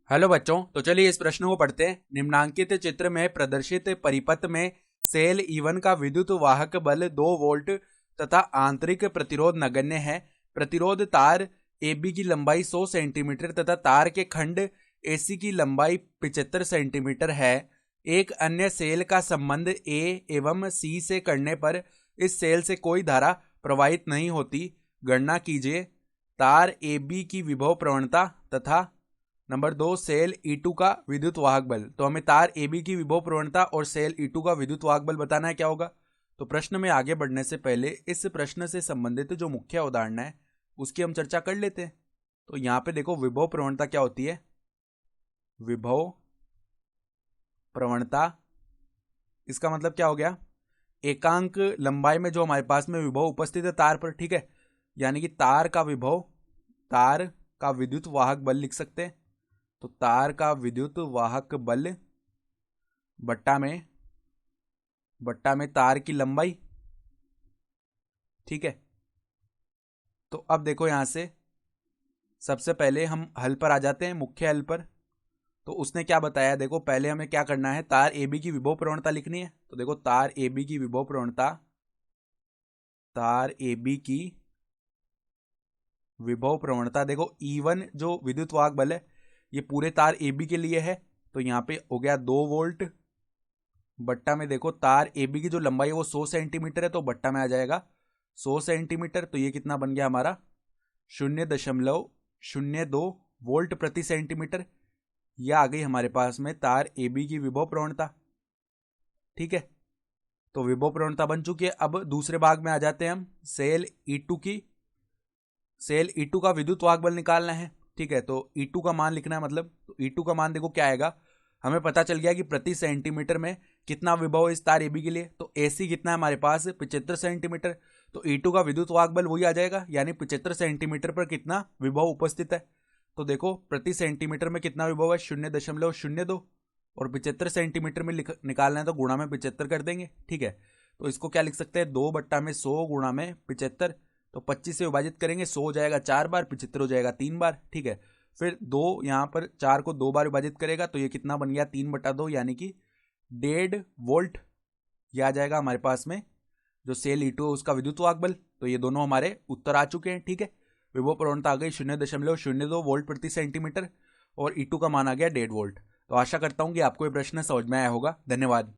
Hello बच्चों, तो चलिए इस प्रश्न को पढ़ते हैं। निम्नांकित चित्र में प्रदर्शित परिपथ में सेल E1 का विद्युत वाहक बल 2 वोल्ट तथा आंतरिक प्रतिरोध नगण्य है। प्रतिरोध तार AB की लंबाई 100 सेंटीमीटर तथा तार के खंड AC की लंबाई 75 सेंटीमीटर है। एक अन्य सेल का संबंध A एवं C से करने पर इस सेल से कोई धारा प्रवाहित नहीं होती। गणना कीजिए तार AB की विभव प्रवणता तथा नंबर 2 सेल E2 का विद्युत वाहक बल। तो हमें तार AB की विभव प्रवणता और सेल E2 का विद्युत वाहक बल बताना है। क्या होगा? तो प्रश्न में आगे बढ़ने से पहले इस प्रश्न से संबंधित जो मुख्य उदाहरण है उसकी हम चर्चा कर लेते हैं। तो यहाँ पे देखो विभव प्रवणता क्या होती है। विभव प्रवणता इसका मतलब क्या हो गया? एकांक लंबाई में जो हमारे पास में विभव उपस्थित है तार पर, ठीक है, यानी कि तार का विभव, तार का विद्युत वाहक बल लिख सकते हैं। तो तार का विद्युत वाहक बल बट्टा में तार की लंबाई, ठीक है। तो अब देखो यहां से सबसे पहले हम हल पर आ जाते हैं, मुख्य हल पर। तो उसने क्या बताया, देखो पहले हमें क्या करना है, तार AB की विभव प्रवणता लिखनी है। तो देखो तार AB की विभव प्रवणता, तार AB की विभव प्रवणता देखो E1 जो विद्युत वाहक बल है ये पूरे तार AB के लिए है। तो यहाँ पे हो गया 2 वोल्ट बट्टा में देखो तार AB की जो लंबाई है वो 100 सेंटीमीटर है, तो बट्टा में आ जाएगा 100 सेंटीमीटर। तो ये कितना बन गया हमारा 0.02 वोल्ट प्रति सेंटीमीटर। यह आ गई हमारे पास में तार AB की विभव प्रवणता, ठीक है। तो विभव प्रवणता बन चुकी है। अब दूसरे भाग में आ जाते हैं हम, सेल E2 का विद्युत वाहक बल निकालना है, ठीक है। तो E2 का मान लिखना है, मतलब तो E2 का मान देखो क्या आएगा, हमें पता चल गया कि प्रति सेंटीमीटर में कितना विभव है इस तार AB के लिए। तो AC कितना है हमारे पास 75 सेंटीमीटर। तो E2 का विद्युत वाहक बल वही आ जाएगा, यानी 75 सेंटीमीटर पर कितना विभव उपस्थित है। तो देखो प्रति सेंटीमीटर में कितना विभव है 0.02 और 75 सेंटीमीटर में निकालना है तो गुणा में 75 कर देंगे, ठीक है। तो इसको क्या लिख सकते हैं, 2/100 गुणा में 75। तो 25 से विभाजित करेंगे, 100 हो जाएगा 4 बार, 75 हो जाएगा 3 बार, ठीक है। फिर 2 यहाँ पर 4 को 2 बार विभाजित करेगा तो ये कितना बन गया 3/2, यानी कि 1.5 वोल्ट। यह आ जाएगा हमारे पास में जो सेल E2 है उसका विद्युत वाहक बल। तो ये दोनों हमारे उत्तर आ चुके हैं, ठीक है। विभव प्रवणता आ गई 0.02 वोल्ट प्रति सेंटीमीटर और E2 का मान आ गया 1.5 वोल्ट। तो आशा करता हूं कि आपको ये प्रश्न समझ में आया होगा। धन्यवाद।